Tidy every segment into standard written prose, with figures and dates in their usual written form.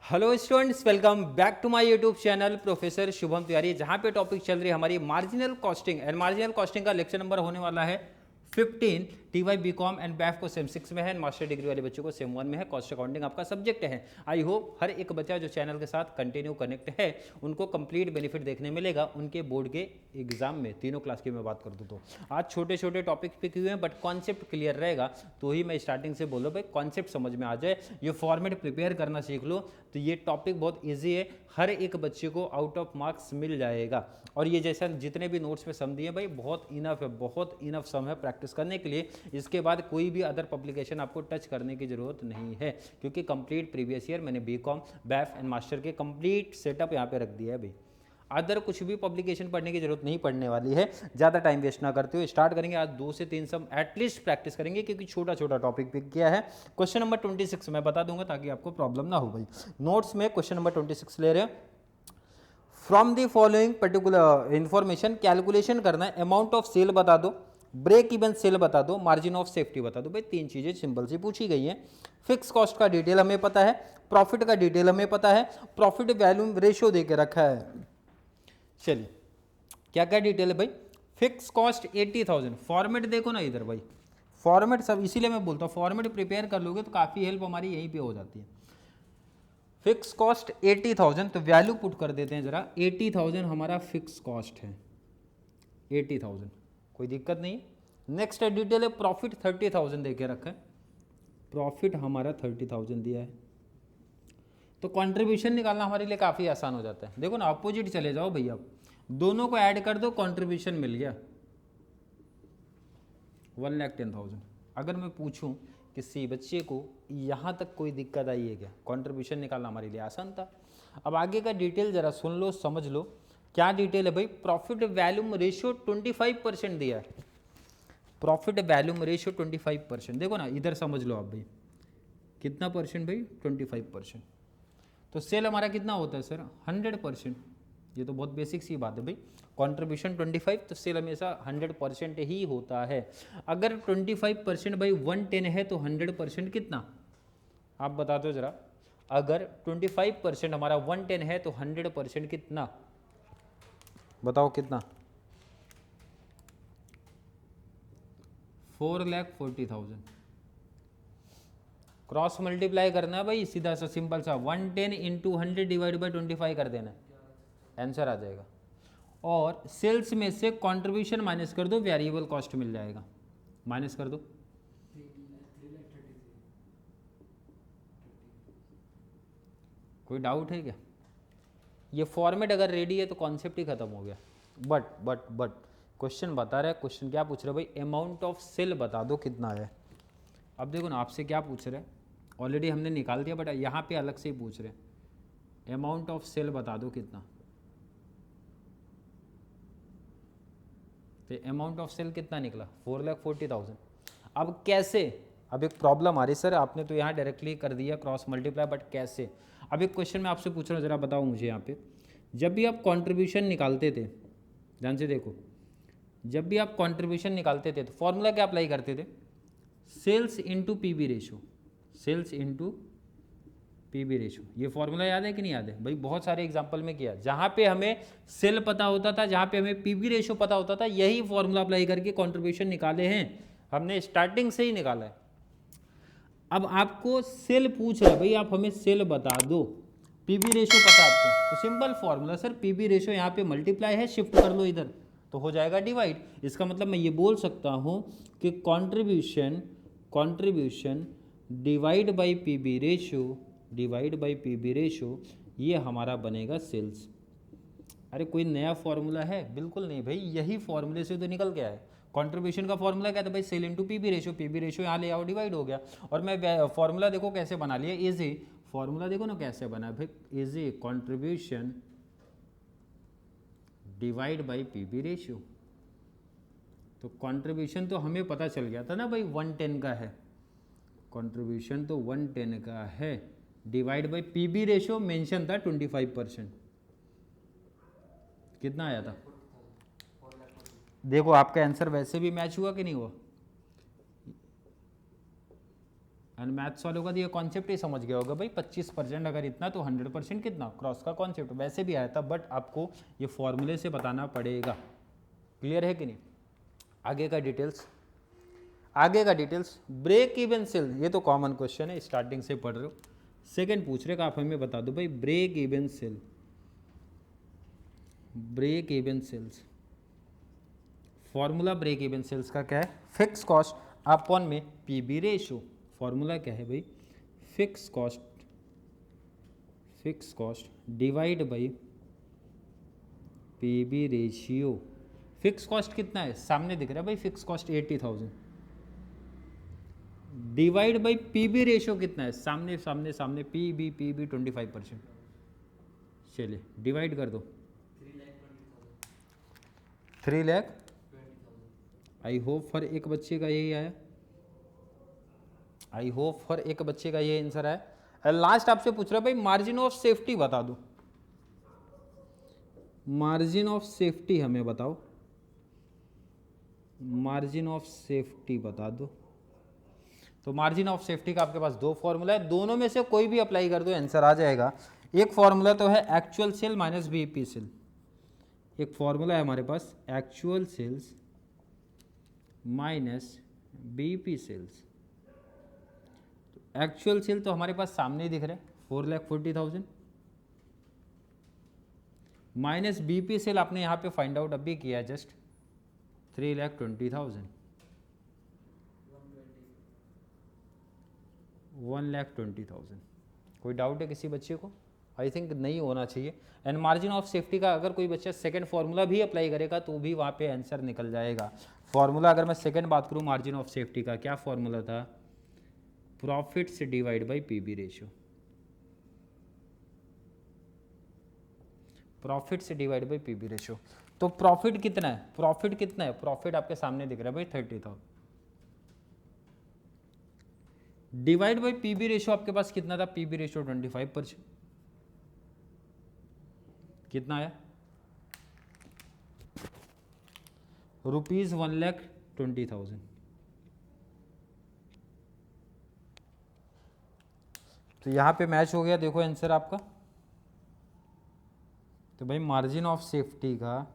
Hello students, welcome back to my YouTube channel professor Shubham Tiwari. जहां पे topic चल रही है हमारी marginal costing and marginal costing का लेक्चर नंबर होने वाला है 15। टीवाई बीकॉम एंड बैफ को सेम 6 में है, मास्टर डिग्री वाले बच्चों को सेम 1 में है। कॉस्ट अकाउंटिंग आपका सब्जेक्ट है। आई होप हर एक बच्चा जो चैनल के साथ कंटिन्यू कनेक्ट है उनको कंप्लीट बेनिफिट देखने मिलेगा उनके बोर्ड के एग्जाम में। तीनों क्लास की मैं बात कर दूँ तो आज छोटे छोटे टॉपिक पिक हुए हैं, बट कॉन्सेप्ट क्लियर रहेगा तो ही मैं स्टार्टिंग से बोलो भाई कॉन्सेप्ट समझ में आ जाए, ये फॉर्मेट प्रिपेयर करना सीख लो तो ये टॉपिक बहुत ईजी है, हर एक बच्चे को आउट ऑफ मार्क्स मिल जाएगा। और ये जैसा जितने भी नोट्स पे सम दिए भाई बहुत इनफ है, बहुत इनफ सम है प्रैक्टिस करने के लिए। इसके बाद कोई भी अदर पब्लिकेशन आपको टच करने की जरूरत नहीं है, क्योंकि कंप्लीट प्रीवियस ईयर मैंने बीकॉम बैफ एंड मास्टर के कंप्लीट सेटअप यहाँ पे रख दिया है भाई। अदर कुछ भी पब्लिकेशन पढ़ने की जरूरत नहीं पड़ने वाली है। ज़्यादा टाइम वेस्ट ना करते हुए स्टार्ट करेंगे। आज 2 से 3 सम एटलीस्ट प्रैक्टिस करेंगे, क्योंकि छोटा छोटा टॉपिक पिक किया है। क्वेश्चन नंबर 26 मैं बता दूंगा ताकि आपको प्रॉब्लम ना हो भाई। नोट्स में क्वेश्चन नंबर 26 ले रहे हैं। From the following particular information calculation करना है। अमाउंट ऑफ सेल बता दो, ब्रेक इवन सेल बता दो, मार्जिन ऑफ सेफ्टी बता दो। भाई 3 चीजें सिंपल सी पूछी गई है। फिक्स कॉस्ट का डिटेल हमें पता है, प्रॉफिट का डिटेल हमें पता है, प्रॉफिट वैल्यू रेशियो दे के रखा है। चलिए क्या क्या डिटेल है भाई। Fix cost 80,000। फॉर्मेट देखो ना इधर भाई, फॉर्मेट सब इसीलिए मैं बोलता हूँ फॉर्मेट प्रिपेयर कर लोगे तो काफ़ी हेल्प हमारी यहीं पे हो जाती है। फिक्स कॉस्ट 80,000 तो वैल्यू पुट कर देते हैं जरा। 80,000 हमारा फिक्स कॉस्ट है, 80,000 कोई दिक्कत नहीं। नेक्स्ट डिटेल है प्रॉफिट 30,000 दे के रखा है, प्रॉफिट हमारा 30,000 दिया है। तो कंट्रीब्यूशन निकालना हमारे लिए काफ़ी आसान हो जाता है। देखो ना अपोजिट चले जाओ भैया, दोनों को ऐड कर दो, कंट्रीब्यूशन मिल गया 1,10,000। अगर मैं पूछूं किसी बच्चे को यहाँ तक कोई दिक्कत आई है क्या, कंट्रीब्यूशन निकालना हमारे लिए आसान था। अब आगे का डिटेल जरा सुन लो समझ लो। क्या डिटेल है भाई। प्रॉफिट वैल्यूम रेशियो 25% दिया है, प्रॉफिट वैल्यूम रेशियो 25%। देखो ना इधर समझ लो आप भाई, कितना परसेंट भाई 25%। तो सेल हमारा कितना होता है सर 100%। ये तो बहुत बेसिक सी बात है भाई। कंट्रीब्यूशन 25 तो सेल हमेशा 100% ही होता है। अगर 25% भाई 110 है तो 100% कितना, आप बता दो जरा। अगर 25% हमारा 110 है तो 100% कितना, बताओ कितना। 4,40,000। क्रॉस मल्टीप्लाई करना है भाई, सीधा सा सिंपल सा 110 इंटू 100 डिवाइड बाई 25 कर देना है, आंसर आ जाएगा। और सेल्स में से कंट्रीब्यूशन माइनस कर दो, वेरिएबल कॉस्ट मिल जाएगा, माइनस कर दो। कोई डाउट है क्या। ये फॉर्मेट अगर रेडी है तो कॉन्सेप्ट ही खत्म हो गया। बट क्वेश्चन बता रहा है, क्वेश्चन क्या पूछ रहे हो भाई, अमाउंट ऑफ सेल बता दो कितना है। अब देखो ना आपसे क्या पूछ रहे हैं, ऑलरेडी हमने निकाल दिया बट यहाँ पे अलग से ही पूछ रहे हैं, अमाउंट ऑफ सेल बता दो कितना। तो अमाउंट ऑफ सेल कितना निकला 4,40,000। अब कैसे, अब एक प्रॉब्लम आ रही सर, आपने तो यहाँ डायरेक्टली कर दिया क्रॉस मल्टीप्लाई, बट कैसे। अब एक क्वेश्चन मैं आपसे पूछ रहा हूँ, जरा बताओ मुझे यहाँ पे। जब भी आप कंट्रीब्यूशन निकालते थे, ध्यान से देखो, जब भी आप कंट्रीब्यूशन निकालते थे तो फॉर्मूला क्या अप्लाई करते थे, sales into PB ratio, sales into PB ratio. ये फॉर्मूला याद है कि नहीं याद है भाई, बहुत सारे एग्जांपल में किया। जहाँ पे हमें सेल पता होता था, जहाँ पे हमें पीबी रेशो पता होता था, यही फॉर्मूला अप्लाई करके कंट्रीब्यूशन निकाले हैं हमने, स्टार्टिंग से ही निकाला है। अब आपको सेल पूछ रहा है भाई, आप हमें सेल बता दो, पीबी रेशो पता आपको, तो simple formula sir, PB ratio यहाँ पे मल्टीप्लाई है, शिफ्ट कर लो इधर तो हो जाएगा डिवाइड। इसका मतलब मैं ये बोल सकता हूँ कि contribution divide by PB ratio, divide by PB ratio, ये हमारा बनेगा सेल्स। अरे कोई नया फॉर्मूला है, बिल्कुल नहीं भाई, यही फॉर्मूले से तो निकल गया है। कंट्रीब्यूशन का फॉर्मूला क्या था भाई, sale into PB ratio, PB ratio यहाँ ले आओ डिवाइड हो गया। और मैं फॉर्मूला देखो कैसे बना लिया, इजी फॉर्मूला देखो ना कैसे बना भाई, easy contribution divide by PB ratio. तो कंट्रीब्यूशन तो हमें पता चल गया था ना भाई 110 का है, कंट्रीब्यूशन तो 110 का है, divide by PB ratio mention था 25%। कितना आया था, देखो आपका आंसर वैसे भी मैच हुआ कि नहीं हुआ। एंड मैथ्स वालों का तो ये कॉन्सेप्ट ही समझ गया होगा भाई 25% अगर इतना तो 100% कितना, क्रॉस का कॉन्सेप्ट वैसे भी आया था, बट आपको ये फॉर्मूले से बताना पड़ेगा। क्लियर है कि नहीं? आगे का डिटेल्स ब्रेक इवन सेल, ये तो कॉमन क्वेश्चन है, स्टार्टिंग से पढ़ रहे हो। सेकंड पूछ रहे आप हमें बता दो भाई break even sales, formula break even sales का क्या है? फिक्स कॉस्ट अपॉन में पीबी रेशियो। फॉर्मूला क्या है भाई? Fix cost divide by PB ratio. Fix cost कितना है? सामने दिख रहा है भाई, fix cost 80,000 divide by PB ratio कितना है? सामने पीबी 25%। चलिए डिवाइड कर दो 3,20,000। आई होप हर एक बच्चे का यही आया, आंसर आया। लास्ट आपसे पूछ रहा भाई मार्जिन ऑफ सेफ्टी बता दो, मार्जिन ऑफ सेफ्टी हमें बताओ, मार्जिन ऑफ सेफ्टी बता दो। तो मार्जिन ऑफ सेफ्टी का आपके पास दो फॉर्मूला है, दोनों में से कोई भी अप्लाई कर दो आंसर आ जाएगा। एक फॉर्मूला तो है actual sale minus BEP sale, एक फॉर्मूला है हमारे पास actual sales minus BEP sales. Actual sale तो हमारे पास सामने ही दिख रहा है 4,40,000 माइनस बीईपी सेल आपने यहाँ पे फाइंड आउट अभी किया जस्ट 3,20,000 1,20,000। कोई डाउट है किसी बच्चे को? आई थिंक नहीं होना चाहिए। एंड मार्जिन ऑफ सेफ्टी का अगर कोई बच्चा सेकंड फॉर्मूला भी अप्लाई करेगा तो भी वहाँ पे आंसर निकल जाएगा। फॉर्मूला अगर मैं सेकंड बात करूँ मार्जिन ऑफ सेफ्टी का, क्या फॉर्मूला था? प्रॉफिट से divide by PB ratio, profit से डिवाइड बाई पीबी रेशियो। तो प्रॉफिट कितना है? प्रॉफिट आपके सामने दिख रहा है भाई 30,000 डिवाइड बाई पीबी रेशियो आपके पास कितना था? पीबी रेशियो 25%, कितना आया? ₹1,20,000। तो यहां पे मैच हो गया, देखो आंसर आपका। तो भाई मार्जिन ऑफ सेफ्टी का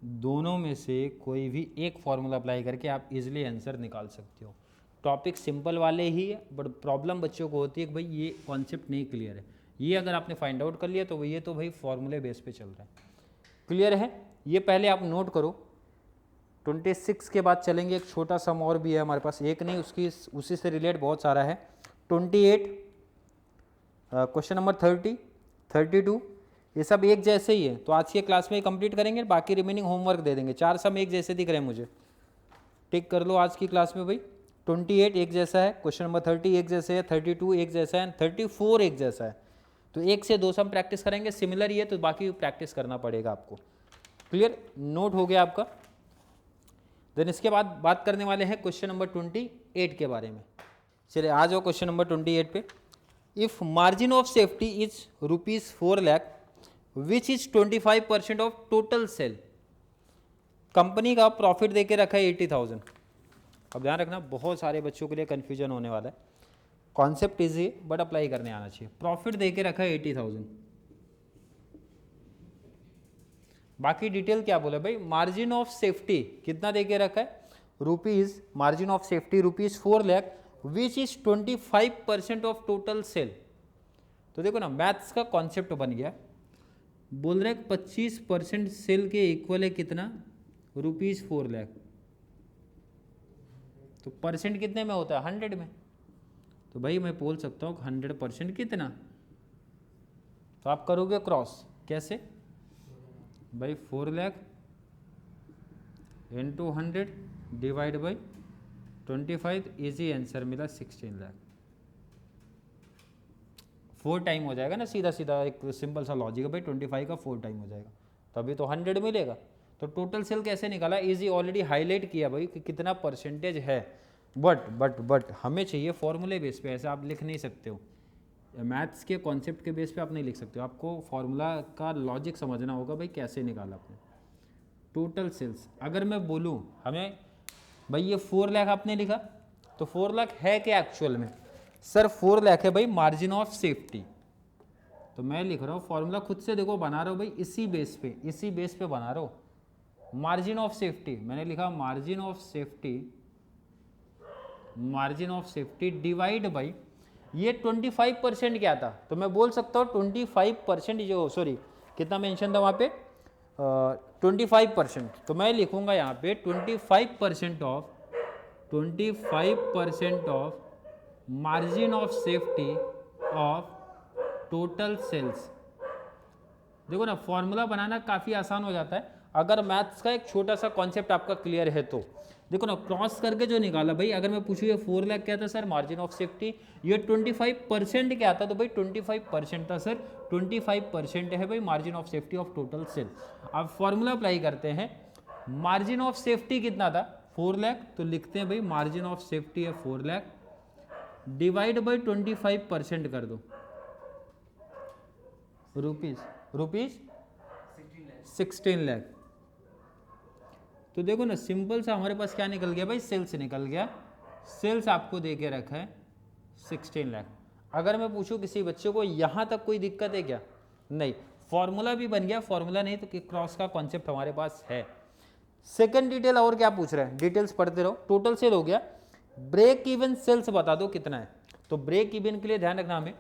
दोनों में से कोई भी एक फॉर्मूला अप्लाई करके आप इजीली आंसर निकाल सकते हो। टॉपिक सिंपल वाले ही है, बट प्रॉब्लम बच्चों को होती है कि भाई ये कॉन्सेप्ट नहीं क्लियर है। ये अगर आपने फाइंड आउट कर लिया तो ये तो भाई फॉर्मूले बेस पे चल रहा है। क्लियर है? ये पहले आप नोट करो। 26 के बाद चलेंगे, एक छोटा सम और भी है हमारे पास, एक नहीं उसी से रिलेट बहुत सारा है। 28, क्वेश्चन नंबर 30, 32, ये सब एक जैसे ही है, तो आज के क्लास में कंप्लीट करेंगे, बाकी रिमेनिंग होमवर्क दे देंगे। 4 सम एक जैसे दिख रहे हैं मुझे, टिक कर लो आज की क्लास में भाई। 28 एक जैसा है, क्वेश्चन नंबर 30 एक जैसे है, 32 एक जैसा है, 34 एक जैसा है। तो 1 से 2 सम प्रैक्टिस करेंगे, सिमिलर ही है तो बाकी प्रैक्टिस करना पड़ेगा आपको। क्लियर? नोट हो गया आपका? देन इसके बाद बात करने वाले हैं क्वेश्चन नंबर 28 के बारे में। चलिए आ जाओ क्वेश्चन नंबर 28 पे। If margin of safety is ₹4 lakh which is 25% of total sale. Company का प्रॉफिट देके रखा है 80,000। अब ध्यान रखना, बहुत सारे बच्चों के लिए कंफ्यूजन होने वाला है। कॉन्सेप्ट इजी बट अप्लाई करने आना चाहिए। प्रॉफिट देके रखा है 80,000, बाकी डिटेल क्या बोला भाई? मार्जिन ऑफ सेफ्टी कितना देके रखा है? Rupees, margin of safety ₹4 lakh which is 25% of total sale. तो देखो ना, मैथ्स का कॉन्सेप्ट बन गया। बोल रहे 25% सेल के इक्वल है कितना? ₹4 लाख। तो परसेंट कितने में होता है? 100 में। तो भाई मैं बोल सकता हूँ 100% कितना? तो आप करोगे क्रॉस, कैसे भाई? 4 lakh into 100 divide by 25, easy answer मिला 16 लाख। 4 टाइम हो जाएगा ना, सीधा सीधा एक सिंपल सा लॉजिक है भाई, 25 का 4 टाइम हो जाएगा, तभी तो 100 मिलेगा। तो टोटल सेल कैसे निकाला? इजी, ऑलरेडी हाईलाइट किया भाई कि कितना परसेंटेज है। बट हमें चाहिए फॉर्मूले बेस पे, ऐसे आप लिख नहीं सकते हो। मैथ्स के कॉन्सेप्ट के बेस पे आप नहीं लिख सकते हो, आपको फॉर्मूला का लॉजिक समझना होगा भाई कैसे निकाला आपने। टोटल सेल्स अगर मैं बोलूँ हमें भाई ये 4 लाख आपने लिखा, तो 4 लाख है क्या एक्चुअल में? सर 4 लाख है भाई मार्जिन ऑफ सेफ्टी, तो मैं लिख रहा हूँ फॉर्मूला खुद से देखो बना रहा हूँ भाई, इसी बेस पे बना रहा हूँ। मार्जिन ऑफ सेफ्टी मैंने लिखा margin of safety divide by ये 25% क्या था, तो मैं बोल सकता हूँ 25% जो सॉरी कितना मेंशन था वहाँ पे 25%, तो मैं लिखूंगा यहाँ पे 25% of margin of safety of total sales. देखो ना फॉर्मूला बनाना काफ़ी आसान हो जाता है अगर मैथ्स का एक छोटा सा कॉन्सेप्ट आपका क्लियर है तो। देखो ना क्रॉस करके जो निकाला भाई, अगर मैं पूछूँ ये 4 लाख क्या था सर मार्जिन ऑफ सेफ्टी, ये 25% क्या था, तो भाई 25% था सर, 25% है भाई margin of safety of total sale. अब फॉर्मूला अप्लाई करते हैं, मार्जिन ऑफ सेफ्टी कितना था 4 लाख, तो लिखते हैं भाई मार्जिन ऑफ सेफ्टी है 4 लाख डिवाइड बाई 25% कर दो, रुपीज 16 लाख। तो देखो ना सिंपल सा हमारे पास क्या निकल गया भाई, सेल्स निकल गया। सेल्स आपको दे के रखा है 16 लाख। अगर मैं पूछूं किसी बच्चे को यहाँ तक कोई दिक्कत है क्या, नहीं, फॉर्मूला भी बन गया, फॉर्मूला नहीं तो क्रॉस का कॉन्सेप्ट हमारे पास है। सेकंड डिटेल और क्या पूछ रहा है, डिटेल्स पढ़ते रहो। टोटल सेल हो गया, ब्रेक इवन सेल्स बता दो कितना है, तो ब्रेक इवन के लिए ध्यान रखना, हमें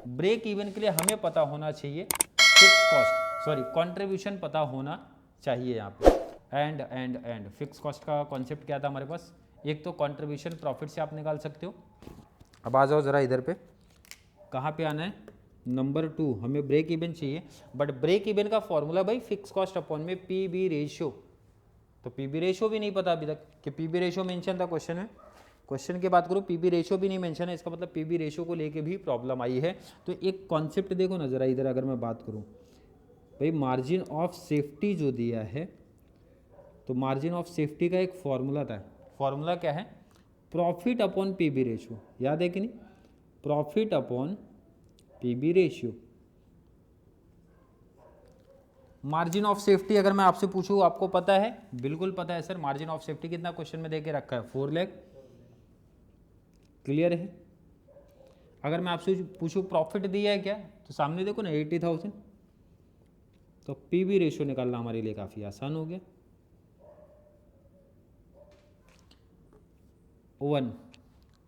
ब्रेक इवन के लिए हमें पता होना चाहिए फिक्स कॉस्ट, सॉरी कंट्रीब्यूशन पता होना चाहिए यहाँ पे। एंड फिक्स कॉस्ट का कॉन्सेप्ट क्या था हमारे पास, एक तो कंट्रीब्यूशन प्रॉफिट से आप निकाल सकते हो। अब आ जाओ जरा इधर पे, कहाँ पे आना है, नंबर 2 हमें ब्रेक इवन चाहिए, बट ब्रेक इवन का फॉर्मूला भाई फिक्स कॉस्ट अपॉन में पी बी रेशियो, तो पी बी रेशियो भी नहीं पता अभी तक कि पी बी रेशियो मेंशन था क्वेश्चन में, क्वेश्चन की बात करो पी बी रेशियो भी नहीं मेंशन है, इसका मतलब पी बी रेशियो को लेके भी प्रॉब्लम आई है। तो एक कॉन्सेप्ट देखो ना जरा इधर, अगर मैं बात करूँ भाई मार्जिन ऑफ सेफ्टी जो दिया है, तो मार्जिन ऑफ सेफ्टी का एक फॉर्मूला था, फॉर्मूला क्या है, profit upon P B ratio, याद है कि नहीं, profit upon P B ratio. Margin of safety अगर मैं आपसे पूछूं आपको पता है, बिल्कुल पता है सर, मार्जिन ऑफ सेफ्टी कितना क्वेश्चन में देके रखा है 4 लाख, क्लियर है। अगर मैं आपसे पूछूं प्रॉफिट दिया है क्या, तो सामने देखो ना 80,000, तो पी बी रेशियो निकालना हमारे लिए काफ़ी आसान हो गया। 1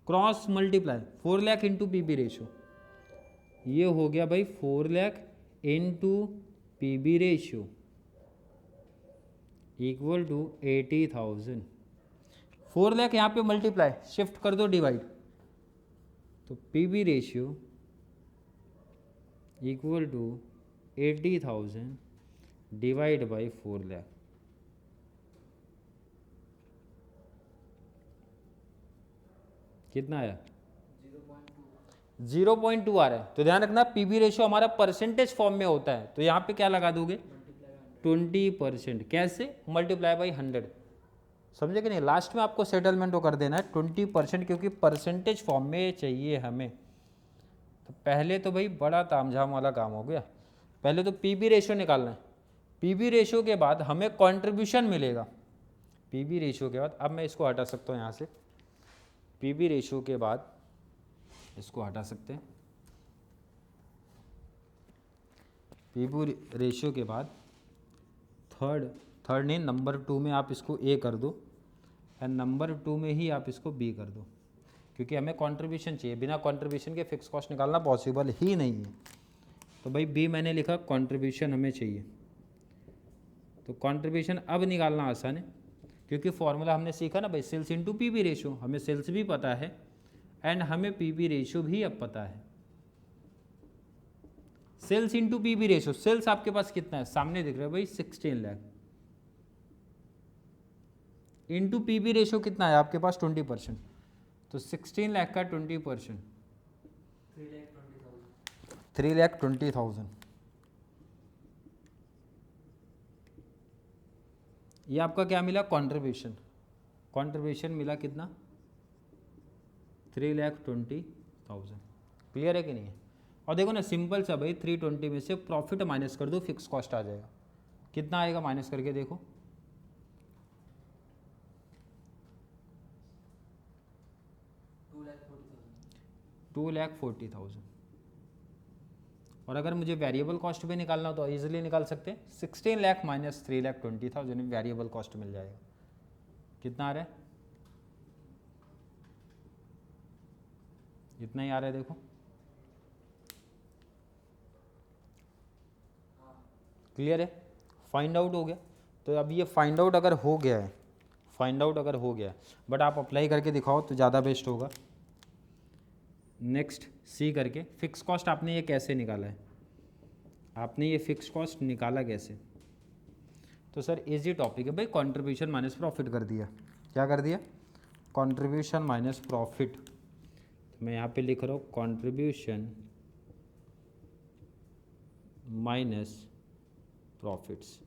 cross multiply 4 lakh into P B ratio, ये हो गया भाई 4 lakh into P B ratio equal to 80,000। 4 lakh यहाँ पे मल्टीप्लाई शिफ्ट कर दो डिवाइड, तो P B ratio equal to 80,000 divide by 4 lakh. कितना आया 0.2 आ रहा है। तो ध्यान रखना पीबी रेशियो हमारा परसेंटेज फॉर्म में होता है, तो यहाँ पे क्या लगा दोगे 20%, कैसे मल्टीप्लाई बाई 100, समझे कि नहीं, लास्ट में आपको सेटलमेंट तो कर देना है 20%, क्योंकि परसेंटेज फॉर्म में चाहिए हमें। तो पहले तो भाई बड़ा तामझाम वाला काम हो गया, पहले तो पीबी रेशियो निकालना है, पीबी रेशियो के बाद हमें कॉन्ट्रीब्यूशन मिलेगा, पीबी रेशियो के बाद, अब मैं इसको हटा सकता हूँ यहाँ से, पीबी रेशियो के बाद इसको हटा सकते हैं, पीबी रेशियो के बाद थर्ड नहीं नंबर 2 में आप इसको ए कर दो, एंड नंबर 2 में ही आप इसको बी कर दो, क्योंकि हमें कंट्रीब्यूशन चाहिए, बिना कंट्रीब्यूशन के फिक्स कॉस्ट निकालना पॉसिबल ही नहीं है। तो भाई बी मैंने लिखा कंट्रीब्यूशन हमें चाहिए, तो कंट्रीब्यूशन अब निकालना आसान है, क्योंकि फॉर्मूला हमने सीखा ना भाई sales into P B ratio, हमें सेल्स भी पता है एंड हमें पी बी रेशियो भी अब पता है। Sales into P B ratio, sales आपके पास कितना है सामने दिख रहा है भाई 16 lakh, into P B ratio कितना है आपके पास 20%, तो 16 लाख का 20% 3,20,000, ये आपका क्या मिला कंट्रीब्यूशन, कंट्रीब्यूशन मिला कितना 3,20,000, क्लियर है कि नहीं है। और देखो ना सिंपल सा भाई 320 में से प्रॉफिट माइनस कर दो, फिक्स कॉस्ट आ जाएगा, कितना आएगा माइनस करके देखो, 2,40,000 2,40,000। और अगर मुझे वेरिएबल कॉस्ट भी निकालना हो तो इजीली निकाल सकते हैं, 16 लाख माइनस 3,20,000 वेरिएबल कॉस्ट मिल जाएगा। कितना आ रहा है? इतना ही आ रहा है, देखो क्लियर है, फाइंड आउट हो गया। तो अब ये फाइंड आउट अगर हो गया है, फाइंड आउट अगर हो गया बट आप अप्लाई करके दिखाओ तो ज़्यादा बेस्ट होगा। नेक्स्ट सी करके, फिक्स कॉस्ट आपने ये कैसे निकाला है, आपने ये फिक्स कॉस्ट निकाला कैसे? तो सर इजी टॉपिक है भाई, कंट्रीब्यूशन माइनस प्रॉफिट कर दिया। क्या कर दिया? Contribution minus profit. मैं यहाँ पे लिख रहा हूँ कंट्रीब्यूशन माइनस प्रॉफिट्स।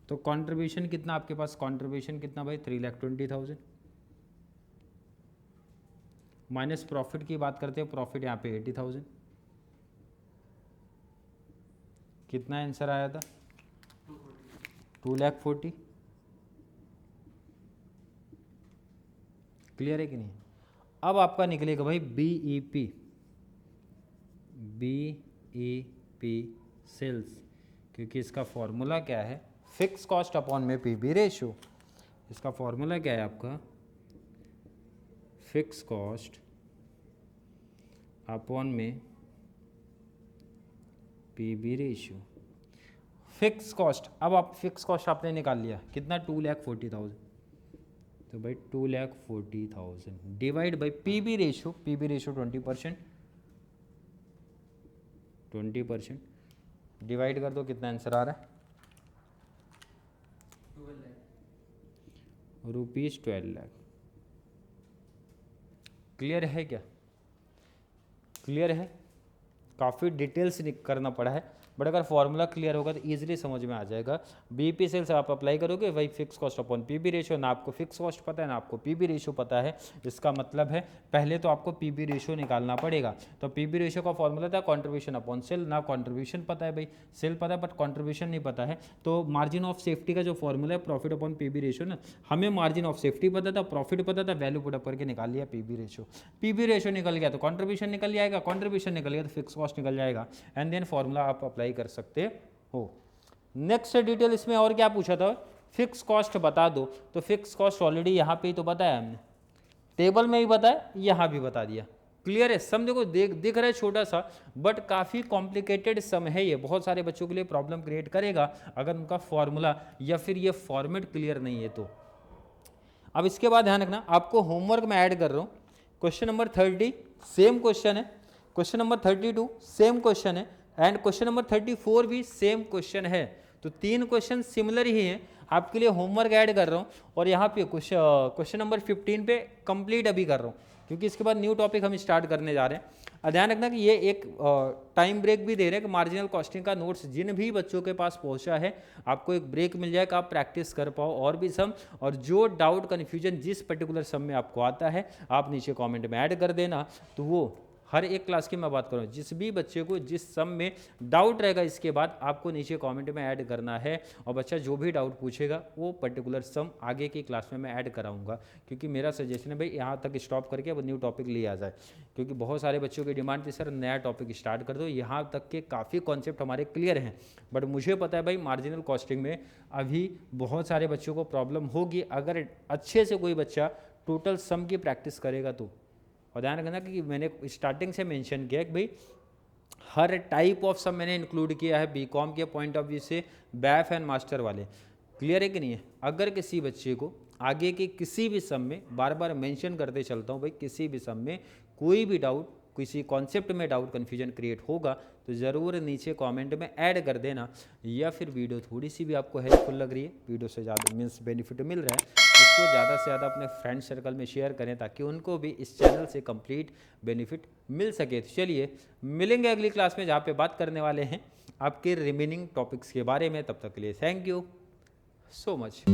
तो कंट्रीब्यूशन कितना आपके पास, कंट्रीब्यूशन कितना भाई? 3,20,000 माइनस प्रॉफिट की बात करते हैं, प्रॉफिट यहाँ पे 80,000। कितना आंसर आया था? 2,40,000। क्लियर है कि नहीं? अब आपका निकलेगा भाई BEP, BEP सेल्स, क्योंकि इसका फॉर्मूला क्या है? फिक्स कॉस्ट अपॉन में PB रेशो। इसका फॉर्मूला क्या है आपका? फिक्स कॉस्ट अपॉन में PB रेशियो। फिक्स कॉस्ट, अब आप फिक्स कॉस्ट आपने निकाल लिया कितना? 2,40,000। तो भाई 2,40,000 divide by PB ratio, PB ratio 20%, 20% divide कर दो, कितना आंसर आ रहा है? रुपीज़ 12 लाख। क्लियर है क्या? क्लियर है? काफ़ी डिटेल्स करना पड़ा है, बट अगर फॉर्मूला क्लियर होगा तो ईजिली समझ में आ जाएगा। बीपी सेल्स आप अप्लाई करोगे भाई, fix cost upon PB ratio. ना आपको फिक्स कॉस्ट पता है ना आपको पीबी रेशियो पता है, इसका मतलब है पहले तो आपको पीबी रेशियो निकालना पड़ेगा। तो पीबी रेशियो का फॉर्मूला था कंट्रीब्यूशन अपॉन सेल। ना कंट्रीब्यूशन पता है भाई, सेल पता है बट कंट्रीब्यूशन नहीं पता है। तो मार्जिन ऑफ सेफ्टी का जो फॉर्मूला है प्रॉफिट अपॉन पीबी रेशियो ना, हमें मार्जिन ऑफ सेफ्टी पता था, प्रॉफिट पता था, वैल्यू पुट अप करके निकाल लिया पीबी रेशियो। पीबी रेशियो निकल गया तो कंट्रीब्यूशन निकल जाएगा, कंट्रीब्यूशन निकल गया तो फिक्स कॉस्ट निकल जाएगा, एंड देन फॉर्मूला आप अप्लाई कर सकते हो। नेक्स्ट डिटेल इसमें और क्या पूछा था? फिक्स कॉस्ट बता दो। तो फिक्स कॉस्ट ऑलरेडी यहाँ पे ही तो बताया हमने, टेबल में भी बताया, यहाँ भी बता दिया। क्लियर है? सम देखो दिख रहा है छोटा सा, बट काफ़ी कॉम्प्लिकेटेड सम है ये, बहुत सारे बच्चों के लिए प्रॉब्लम क्रिएट करेगा अगर उनका फॉर्मूला या फिर ये फॉर्मेट क्लियर नहीं है तो। अब इसके बाद ध्यान रखना, आपको होमवर्क में ऐड कर रहा हूँ, क्वेश्चन नंबर 30 सेम क्वेश्चन है, क्वेश्चन नंबर 32 सेम क्वेश्चन है, एंड क्वेश्चन नंबर 34 भी सेम क्वेश्चन है। तो 3 क्वेश्चन सिमिलर ही हैं, आपके लिए होमवर्क ऐड कर रहा हूँ। और यहाँ पे क्वेश्चन नंबर 15 पे कंप्लीट अभी कर रहा हूँ, क्योंकि इसके बाद न्यू टॉपिक हम स्टार्ट करने जा रहे हैं। ध्यान रखना कि ये एक टाइम ब्रेक भी दे रहे हैं कि मार्जिनल कॉस्टिंग का नोट्स जिन भी बच्चों के पास पहुंचा है, आपको एक ब्रेक मिल जाएगा, आप प्रैक्टिस कर पाओ और भी सम। और जो डाउट कन्फ्यूजन जिस पर्टिकुलर सम में आपको आता है, आप नीचे कॉमेंट में ऐड कर देना। तो वो हर एक क्लास की मैं बात करूँ, जिस भी बच्चे को जिस सम में डाउट रहेगा, इसके बाद आपको नीचे कमेंट में ऐड करना है, और बच्चा जो भी डाउट पूछेगा वो पर्टिकुलर सम आगे की क्लास में मैं ऐड कराऊंगा। क्योंकि मेरा सजेशन है भाई यहाँ तक स्टॉप करके अब न्यू टॉपिक ले आ जाए, क्योंकि बहुत सारे बच्चों की डिमांड थी सर नया टॉपिक स्टार्ट कर दो। यहाँ तक के काफ़ी कॉन्सेप्ट हमारे क्लियर हैं, बट मुझे पता है भाई मार्जिनल कॉस्टिंग में अभी बहुत सारे बच्चों को प्रॉब्लम होगी। अगर अच्छे से कोई बच्चा टोटल सम की प्रैक्टिस करेगा तो। और ध्यान रखना कि मैंने स्टार्टिंग से मेंशन किया कि भाई हर टाइप ऑफ सम मैंने इंक्लूड किया है बीकॉम के पॉइंट ऑफ व्यू से, बैफ एंड मास्टर वाले। क्लियर है कि नहीं है? अगर किसी बच्चे को आगे के किसी भी सम में, बार बार मेंशन करते चलता हूँ भाई, किसी भी सम में कोई भी डाउट, किसी कॉन्सेप्ट में डाउट कन्फ्यूजन क्रिएट होगा तो ज़रूर नीचे कमेंट में ऐड कर देना। या फिर वीडियो थोड़ी सी भी आपको हेल्पफुल लग रही है, वीडियो से ज़्यादा मीन्स बेनिफिट मिल रहा है, इसको ज़्यादा से ज़्यादा अपने फ्रेंड सर्कल में शेयर करें ताकि उनको भी इस चैनल से कंप्लीट बेनिफिट मिल सके। तो चलिए मिलेंगे अगली क्लास में, जहाँ पे बात करने वाले हैं आपके रिमेनिंग टॉपिक्स के बारे में। तब तक के लिए थैंक यू सो मच।